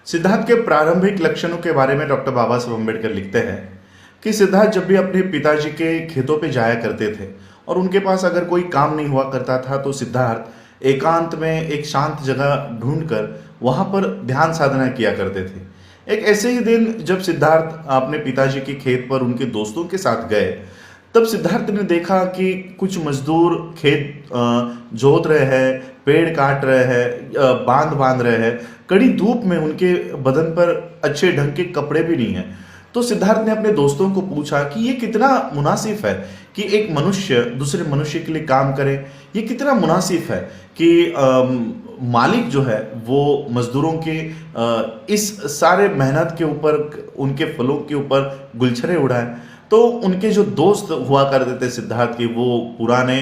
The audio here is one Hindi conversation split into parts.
सिद्धार्थ के प्रारंभिक लक्षणों के बारे में डॉक्टर बाबा साहब अम्बेडकर लिखते हैं कि सिद्धार्थ जब भी अपने पिताजी के खेतों पे जाया करते थे और उनके पास अगर कोई काम नहीं हुआ करता था तो सिद्धार्थ एकांत में एक शांत जगह ढूंढकर वहां पर ध्यान साधना किया करते थे। एक ऐसे ही दिन जब सिद्धार्थ अपने पिताजी के खेत पर उनके दोस्तों के साथ गए, तब सिद्धार्थ ने देखा कि कुछ मजदूर खेत जोत रहे हैं, पेड़ काट रहे हैं, बांध बांध रहे हैं। कड़ी धूप में उनके बदन पर अच्छे ढंग के कपड़े भी नहीं है। तो सिद्धार्थ ने अपने दोस्तों को पूछा कि ये कितना मुनासिब है कि एक मनुष्य दूसरे मनुष्य के लिए काम करे। ये कितना मुनासिब है कि मालिक जो है वो मजदूरों के इस सारे मेहनत के ऊपर, उनके फलों के ऊपर गुलछरे उड़ाए। तो उनके जो दोस्त हुआ करते थे सिद्धार्थ के, वो पुराने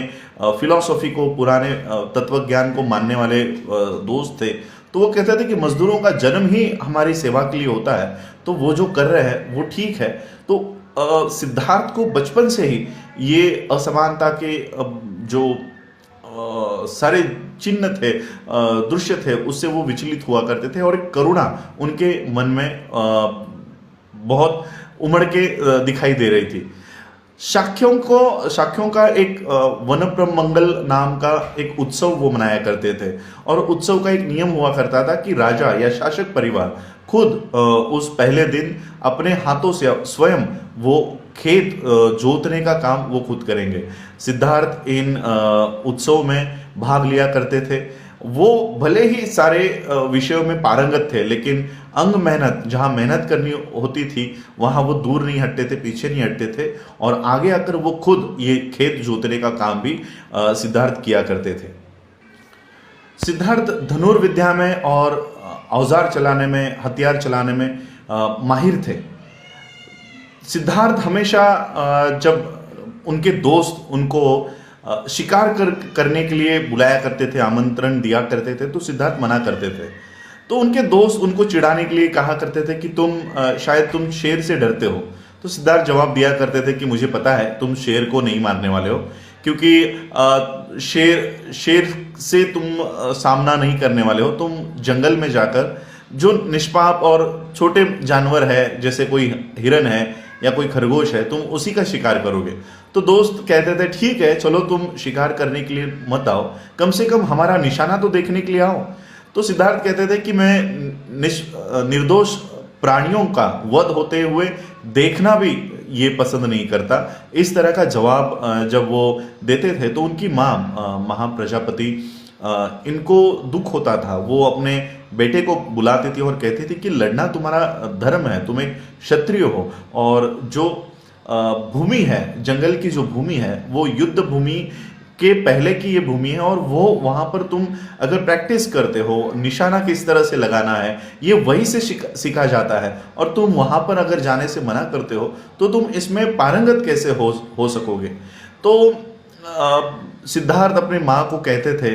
फिलॉसफी को, पुराने तत्व ज्ञान को मानने वाले दोस्त थे। तो वो कहते थे कि मजदूरों का जन्म ही हमारी सेवा के लिए होता है, तो वो जो कर रहे हैं वो ठीक है। तो सिद्धार्थ को बचपन से ही ये असमानता के जो सारे चिन्ह थे, दृश्य थे, उससे वो विचलित हुआ करते थे और एक करुणा उनके मन में बहुत उमड़ के दिखाई दे रही थी। शाक्यों का एक वनप्रम मंगल नाम का एक उत्सव वो मनाया करते थे और उत्सव का एक नियम हुआ करता था कि राजा या शासक परिवार खुद उस पहले दिन अपने हाथों से स्वयं वो खेत जोतने का काम वो खुद करेंगे। सिद्धार्थ इन उत्सव में भाग लिया करते थे। वो भले ही सारे विषयों में पारंगत थे, लेकिन अंग मेहनत, जहां मेहनत करनी होती थी वहां वो दूर नहीं हटते थे, पीछे नहीं हटते थे और आगे आकर वो खुद ये खेत जोतने का काम भी सिद्धार्थ किया करते थे। सिद्धार्थ धनुर्विद्या में और औजार चलाने में, हथियार चलाने में माहिर थे। सिद्धार्थ हमेशा जब उनके दोस्त उनको शिकार करने के लिए बुलाया करते थे, आमंत्रण दिया करते थे, तो सिद्धार्थ मना करते थे। तो उनके दोस्त उनको चिढ़ाने के लिए कहा करते थे कि शायद तुम शेर से डरते हो। तो सिद्धार्थ जवाब दिया करते थे कि मुझे पता है तुम शेर को नहीं मारने वाले हो, क्योंकि शेर से तुम सामना नहीं करने वाले हो। तुम जंगल में जाकर जो निष्पाप और छोटे जानवर है, जैसे कोई हिरन है या कोई खरगोश है, तुम उसी का शिकार करोगे। तो दोस्त कहते थे ठीक है, चलो तुम शिकार करने के लिए मत आओ, कम से कम हमारा निशाना तो देखने के लिए आओ। तो सिद्धार्थ कहते थे कि मैं निर्दोष प्राणियों का वध होते हुए देखना भी ये पसंद नहीं करता। इस तरह का जवाब जब वो देते थे तो उनकी माँ महाप्रजापति, इनको दुख होता था। वो अपने बेटे को बुलाती थी और कहती थी कि लड़ना तुम्हारा धर्म है, तुम एक क्षत्रिय हो और जो भूमि है, जंगल की जो भूमि है वो युद्ध भूमि के पहले की ये भूमि है और वो वहां पर तुम अगर प्रैक्टिस करते हो, निशाना किस तरह से लगाना है ये वहीं से सीखा जाता है और तुम वहां पर अगर जाने से मना करते हो तो तुम इसमें पारंगत कैसे हो सकोगे। तो सिद्धार्थ अपनी माँ को कहते थे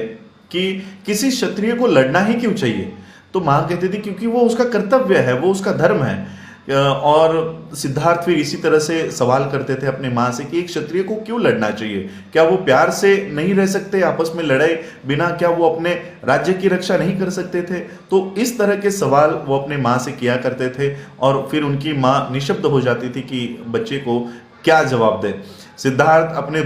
कि किसी क्षत्रिय को लड़ना ही क्यों चाहिए। तो माँ कहती थी क्योंकि वो उसका कर्तव्य है, वो उसका धर्म है। और सिद्धार्थ फिर इसी तरह से सवाल करते थे अपने माँ से कि एक क्षत्रिय को क्यों लड़ना चाहिए, क्या वो प्यार से नहीं रह सकते, आपस में लड़ाई बिना क्या वो अपने राज्य की रक्षा नहीं कर सकते थे। तो इस तरह के सवाल वो अपने माँ से किया करते थे और फिर उनकी माँ निशब्द हो जाती थी कि बच्चे को क्या जवाब दे। सिद्धार्थ अपने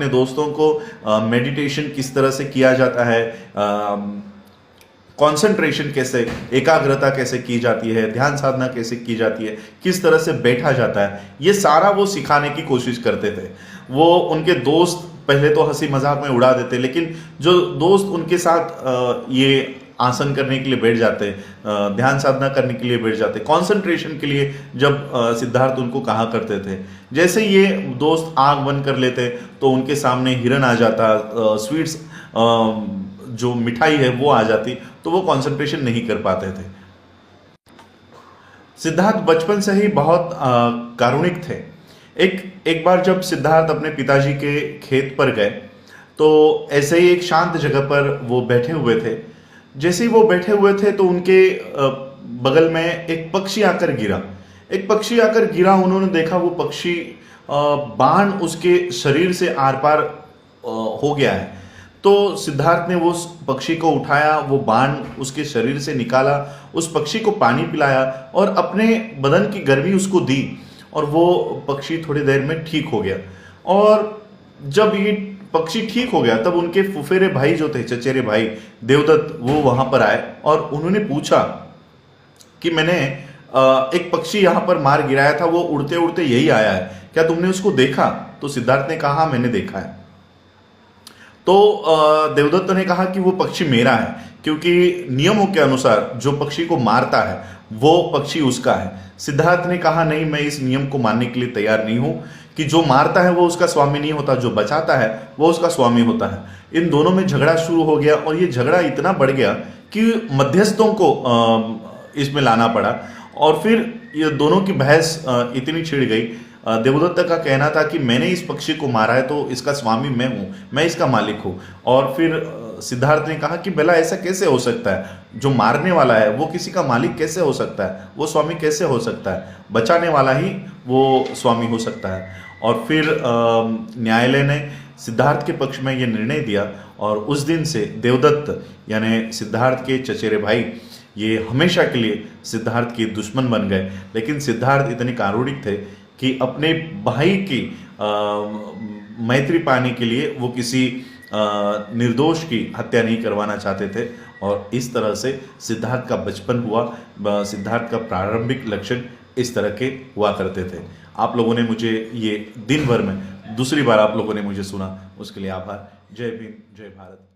दोस्तों को मेडिटेशन किस तरह से किया जाता है, कंसंट्रेशन कैसे, एकाग्रता कैसे की जाती है, ध्यान साधना कैसे की जाती है, किस तरह से बैठा जाता है, ये सारा वो सिखाने की कोशिश करते थे। वो उनके दोस्त पहले तो हंसी मजाक में उड़ा देते, लेकिन जो दोस्त उनके साथ ये आसन करने के लिए बैठ जाते, ध्यान साधना करने के लिए बैठ जाते, कंसंट्रेशन के लिए जब सिद्धार्थ उनको कहा करते थे, जैसे ये दोस्त आंख बंद कर लेते तो उनके सामने हिरन आ जाता, स्वीट्स जो मिठाई है वो आ जाती, तो वो कंसंट्रेशन नहीं कर पाते थे। सिद्धार्थ बचपन से ही बहुत कारुणिक थे। एक बार जब सिद्धार्थ अपने पिताजी के खेत पर गए तो ऐसे ही एक शांत जगह पर वो बैठे हुए थे। जैसे ही वो बैठे हुए थे तो उनके बगल में एक पक्षी आकर गिरा। उन्होंने देखा वो पक्षी बाण उसके शरीर से आर पार हो गया है। तो सिद्धार्थ ने वो उस पक्षी को उठाया, वो बाण उसके शरीर से निकाला, उस पक्षी को पानी पिलाया और अपने बदन की गर्मी उसको दी और वो पक्षी थोड़ी देर में ठीक हो गया। और जब ये पक्षी ठीक हो गया तब उनके फुफेरे भाई जो थे, चचेरे भाई देवदत्त, वो वहां पर आए और उन्होंने पूछा कि मैंने एक पक्षी यहां पर मार गिराया था, वो उड़ते उड़ते यही आया है, क्या तुमने उसको देखा? तो सिद्धार्थ ने कहा मैंने देखा है। तो देवदत्त ने कहा कि वो पक्षी मेरा है, क्योंकि नियमों के अनुसार जो पक्षी को मारता है वो पक्षी उसका है। सिद्धार्थ ने कहा नहीं, मैं इस नियम को मानने के लिए तैयार नहीं हूं कि जो मारता है वो उसका स्वामी नहीं होता, जो बचाता है वो उसका स्वामी होता है। इन दोनों में झगड़ा शुरू हो गया और ये झगड़ा इतना बढ़ गया कि मध्यस्थों को इसमें लाना पड़ा और फिर ये दोनों की बहस इतनी छिड़ गई। देवदत्त का कहना था कि मैंने इस पक्षी को मारा है तो इसका स्वामी मैं हूं, मैं इसका मालिक हूं। और फिर सिद्धार्थ ने कहा कि भला ऐसा कैसे हो सकता है, जो मारने वाला है वो किसी का मालिक कैसे हो सकता है, वो स्वामी कैसे हो सकता है, बचाने वाला ही वो स्वामी हो सकता है। और फिर न्यायालय ने सिद्धार्थ के पक्ष में ये निर्णय दिया और उस दिन से देवदत्त यानी सिद्धार्थ के चचेरे भाई ये हमेशा के लिए सिद्धार्थ के दुश्मन बन गए। लेकिन सिद्धार्थ इतने कारुणिक थे कि अपने भाई की मैत्री पाने के लिए वो किसी निर्दोष की हत्या नहीं करवाना चाहते थे। और इस तरह से सिद्धार्थ का बचपन हुआ। सिद्धार्थ का प्रारंभिक लक्षण इस तरह के हुआ करते थे। आप लोगों ने मुझे ये दिन भर में दूसरी बार आप लोगों ने मुझे सुना, उसके लिए आभार। जय भीम, जय भारत।